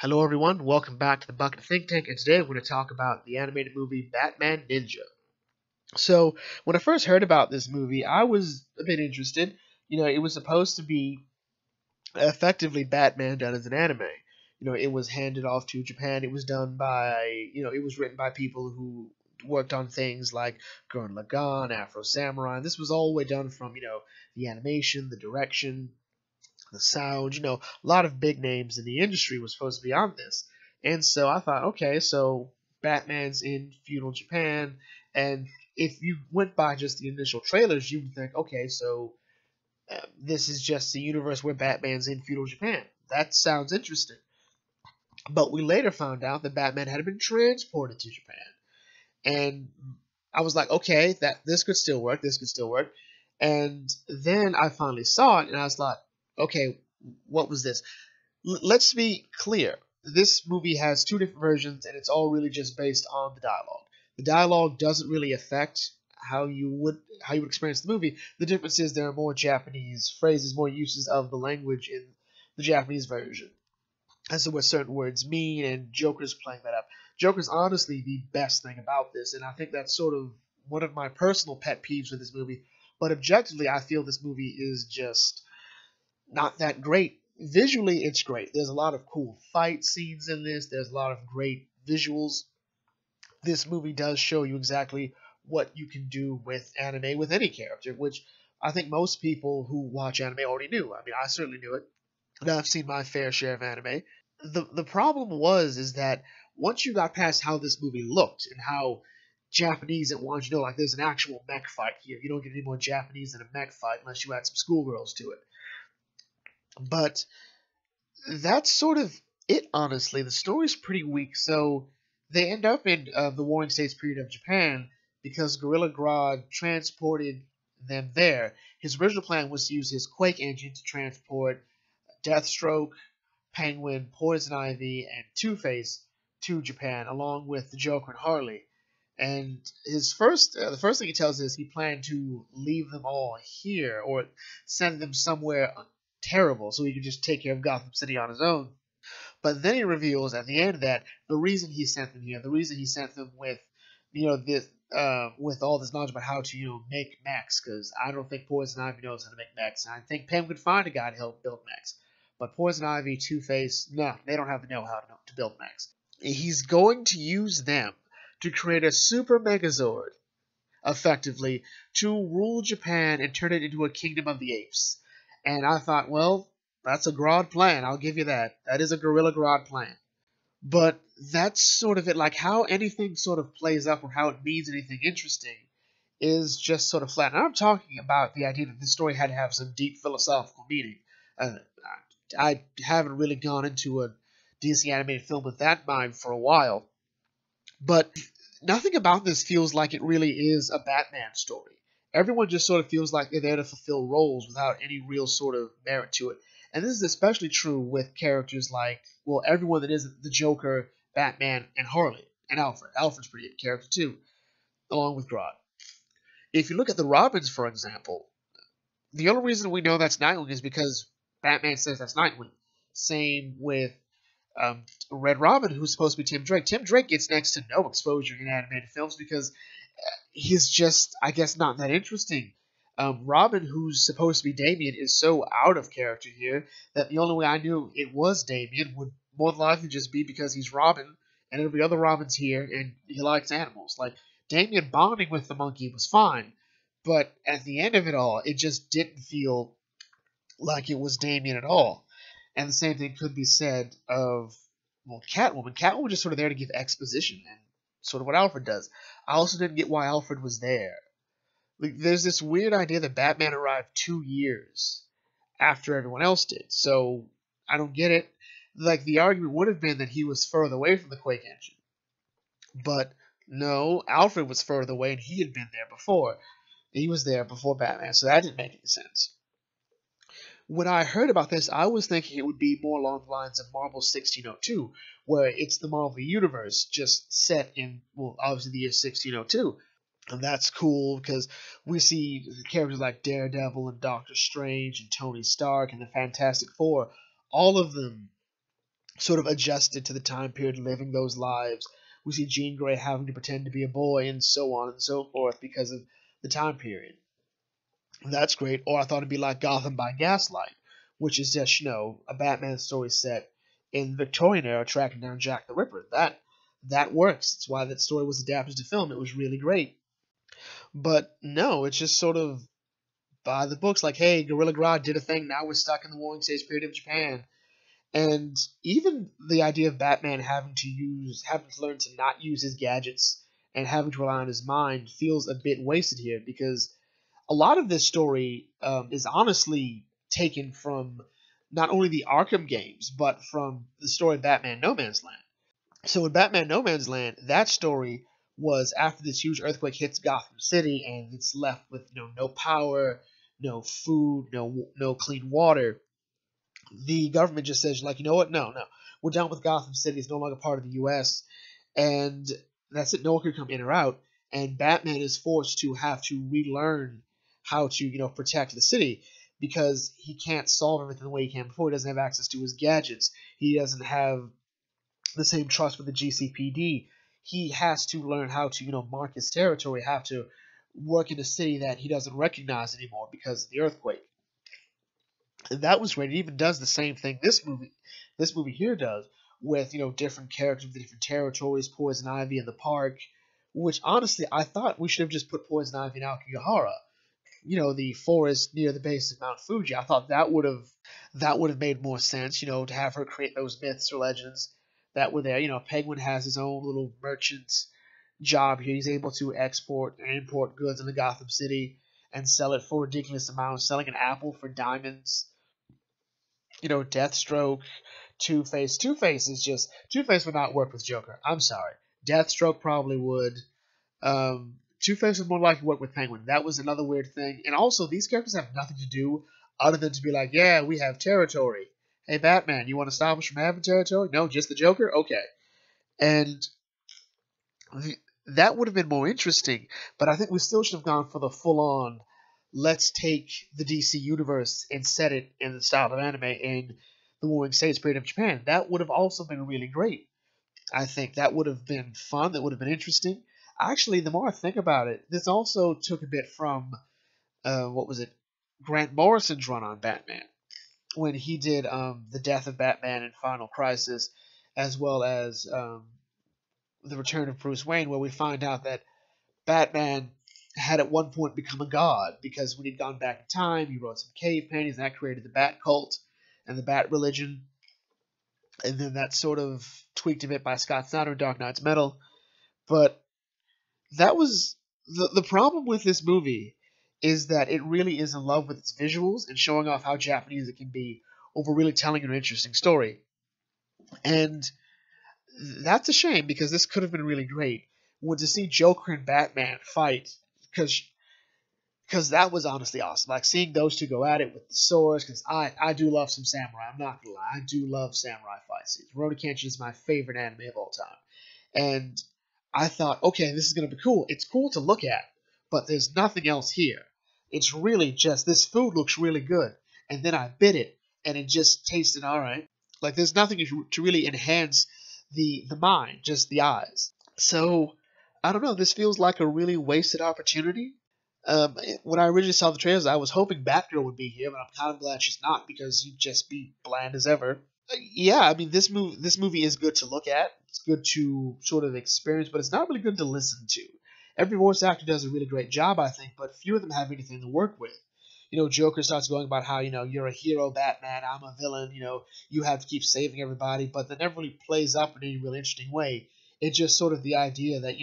Hello everyone, welcome back to the Bucket Think Tank, and today we're going to talk about the animated movie Batman Ninja. So, when I first heard about this movie, I was a bit interested. It was supposed to be effectively Batman done as an anime. It was handed off to Japan. It was done by, it was written by people who worked on things like Gurren Lagann, Afro Samurai. And this was all the way done from, the animation, the direction, the sound, a lot of big names in the industry was supposed to be on this. And so I thought, okay, so Batman's in feudal Japan, and if you went by just the initial trailers, you would think, okay, so this is just the universe where Batman's in feudal Japan. That sounds interesting. But we later found out that Batman had been transported to Japan. And I was like, okay, that this could still work, this could still work. And then I finally saw it, and I was like, okay, what was this? Let's be clear. This movie has two different versions, and it's all really just based on the dialogue. The dialogue doesn't really affect how you would experience the movie. The difference is there are more Japanese phrases, more uses of the language in the Japanese version, as to what certain words mean, and Joker's playing that up. Joker's honestly the best thing about this, and I think that's sort of one of my personal pet peeves with this movie. But objectively, I feel this movie is just not that great. Visually, it's great. There's a lot of cool fight scenes in this. There's a lot of great visuals. This movie does show you exactly what you can do with anime with any character, which I think most people who watch anime already knew. I mean, I certainly knew it, and I've seen my fair share of anime. The problem is that once you got past how this movie looked and how Japanese it wanted you to know, like, there's an actual mech fight here. You don't get any more Japanese than a mech fight unless you add some schoolgirls to it. But that's sort of it, honestly. The story's pretty weak, so they end up in the Warring States period of Japan because Gorilla Grodd transported them there. His original plan was to use his Quake engine to transport Deathstroke, Penguin, Poison Ivy, and Two-Face to Japan, along with the Joker and Harley. And the first thing he tells us is he planned to leave them all here or send them somewhere terrible so he could just take care of Gotham City on his own. But then he reveals at the end that the reason he sent them here, the reason he sent them with, this with all this knowledge about how to, make mechs, because I don't think Poison Ivy knows how to make mechs. And I think Pym could find a guy to help build mechs. But Poison Ivy, Two-Face, no, they don't have the know-how to build mechs. He's going to use them to create a super Megazord, effectively, to rule Japan and turn it into a kingdom of the apes. And I thought, well, that's a Grodd plan. I'll give you that. That is a Gorilla Grodd plan. But that's sort of it. Like, how anything sort of plays up or how it means anything interesting is just sort of flat. And I'm talking about the idea that this story had to have some deep philosophical meaning. I haven't really gone into a DC animated film with that mind for a while. But nothing about this feels like it really is a Batman story. Everyone just sort of feels like they're there to fulfill roles without any real sort of merit to it. And this is especially true with characters like, well, everyone that isn't the Joker, Batman, and Harley, and Alfred. Alfred's a pretty good character too, along with Grodd. If you look at the Robins, for example, the only reason we know that's Nightwing is because Batman says that's Nightwing. Same with Red Robin, who's supposed to be Tim Drake. Tim Drake gets next to no exposure in animated films because he's just, I guess, not that interesting. Robin, who's supposed to be Damian, is so out of character here that the only way I knew it was Damian would more than likely just be because he's Robin and every other Robin's here and he likes animals. Like, Damian bonding with the monkey was fine, but at the end of it all, it just didn't feel like it was Damian at all. And the same thing could be said of, well, Catwoman. Catwoman was just sort of there to give exposition and sort of what Alfred does. I also didn't get why Alfred was there. Like, there's this weird idea that Batman arrived 2 years after everyone else did, so I don't get it. Like, the argument would have been that he was further away from the Quake engine. But no, Alfred was further away and he had been there before. He was there before Batman, so that didn't make any sense. When I heard about this, I was thinking it would be more along the lines of Marvel 1602, where it's the Marvel Universe just set in, well, obviously the year 1602. And that's cool because we see characters like Daredevil and Doctor Strange and Tony Stark and the Fantastic Four, all of them sort of adjusted to the time period, living those lives. We see Jean Grey having to pretend to be a boy, and so on and so forth, because of the time period. That's great. Or I thought it'd be like Gotham by Gaslight, which is just, a Batman story set in the Victorian era tracking down Jack the Ripper. That works. That's why that story was adapted to film. It was really great. But no, it's just sort of by the books, like, hey, Gorilla Grodd did a thing, now we're stuck in the Warring States period of Japan. And even the idea of Batman having to learn to not use his gadgets and having to rely on his mind feels a bit wasted here, because a lot of this story is honestly taken from not only the Arkham games, but from the story of Batman No Man's Land. So in Batman No Man's Land, that story was after this huge earthquake hits Gotham City, and it's left with no power, no food, no clean water. The government just says, like, you know what, no, we're done with Gotham City. It's no longer part of the U.S., and that's it. No one can come in or out, and Batman is forced to have to relearn how to protect the city, because he can't solve everything the way he can before. He doesn't have access to his gadgets. He doesn't have the same trust with the GCPD. He has to learn how to mark his territory, have to work in a city that he doesn't recognize anymore because of the earthquake. And that was great. It even does the same thing this movie here does, with different characters with different territories. Poison Ivy in the park, which honestly I thought we should have just put Poison Ivy in Aokigahara, the forest near the base of Mount Fuji. I thought that would have made more sense, to have her create those myths or legends that were there. Penguin has his own little merchant job here. He's able to export and import goods into Gotham City and sell it for ridiculous amounts, selling an apple for diamonds. Deathstroke, Two-Face. Two-Face would not work with Joker. I'm sorry. Deathstroke probably would. Two-Face would more likely work with Penguin. That was another weird thing. And also, these characters have nothing to do other than to be like, yeah, we have territory. Hey, Batman, you want to stop us from having territory? No, just the Joker? Okay. And that would have been more interesting, but I think we still should have gone for the full-on, let's take the DC universe and set it in the style of anime in the Warring States period of Japan. That would have also been really great. I think that would have been fun. That would have been interesting. Actually, the more I think about it, this also took a bit from, what was it, Grant Morrison's run on Batman, when he did The Death of Batman and Final Crisis, as well as The Return of Bruce Wayne, where we find out that Batman had at one point become a god, because when he'd gone back in time, he wrote some cave paintings, and that created the Bat cult and the Bat religion. And then that sort of tweaked a bit by Scott Snyder in Dark Knight's Metal. But that was the problem with this movie, is that it really is in love with its visuals and showing off how Japanese it can be over really telling an interesting story. And that's a shame, because this could have been really great. To see Joker and Batman fight, because that was honestly awesome. Like, seeing those two go at it with the swords, because I do love some samurai. I'm not gonna lie, I do love samurai fight scenes. Rurouni Kenshin is my favorite anime of all time, and I thought, okay, this is gonna be cool. It's cool to look at, but there's nothing else here. It's really just, this food looks really good, and then I bit it, and it just tasted alright. Like, there's nothing to really enhance the mind, just the eyes. So, I don't know, this feels like a really wasted opportunity. When I originally saw the trailers, I was hoping Batgirl would be here, but I'm kind of glad she's not, because you'd just be bland as ever. Yeah, I mean, this movie is good to look at. It's good to sort of experience, but it's not really good to listen to. Every voice actor does a really great job, I think, but few of them have anything to work with. Joker starts going about how, you're a hero, Batman, I'm a villain, you have to keep saving everybody, but that never really plays up in any really interesting way. It's just sort of the idea that,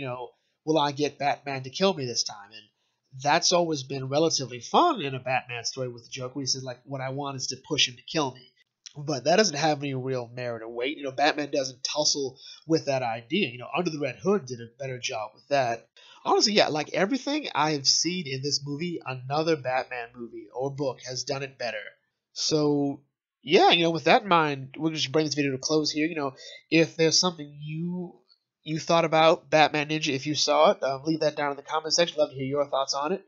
will I get Batman to kill me this time? And that's always been relatively fun in a Batman story with the Joker. He says, like, what I want is to push him to kill me. But that doesn't have any real merit or weight. Batman doesn't tussle with that idea. Under the Red Hood did a better job with that. Honestly, yeah, like everything I have seen in this movie, another Batman movie or book has done it better. So, yeah, with that in mind, we'll just bring this video to a close here. If there's something you thought about Batman Ninja, if you saw it, leave that down in the comment section. Love to hear your thoughts on it.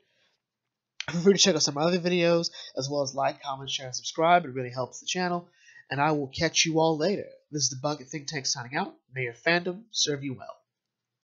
Feel free to check out some other videos, as well as like, comment, share, and subscribe. It really helps the channel. And I will catch you all later. This is the Bucket Think Tank signing out. May your fandom serve you well.